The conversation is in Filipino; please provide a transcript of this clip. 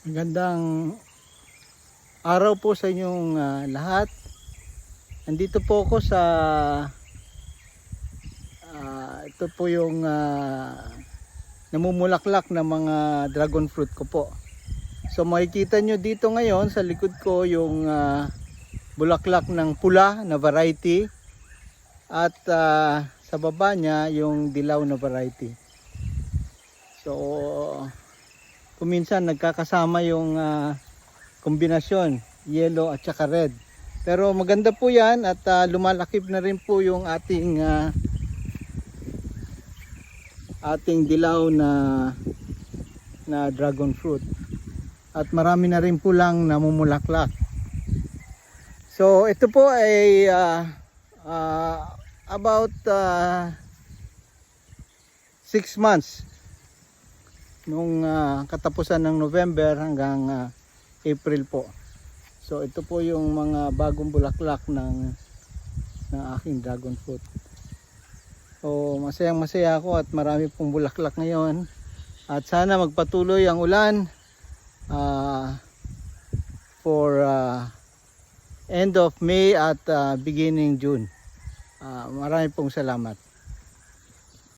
Magandang araw po sa inyong lahat. Nandito po ako sa ito po yung namumulaklak na mga dragon fruit ko po. So makikita nyo dito ngayon sa likod ko yung bulaklak ng pula na variety at sa baba niya yung dilaw na variety. So kuminsan nagkakasama yung kombinasyon yellow at saka red, pero maganda po yan at lumalakip na rin po yung ating dilaw na dragon fruit at marami na rin po lang namumulaklak. So ito po ay about 6 months nung katapusan ng November hanggang April po. So ito po yung mga bagong bulaklak ng aking dragon fruit. So masayang masaya ako at marami pong bulaklak ngayon at sana magpatuloy ang ulan for end of May at beginning June. Marami pong salamat.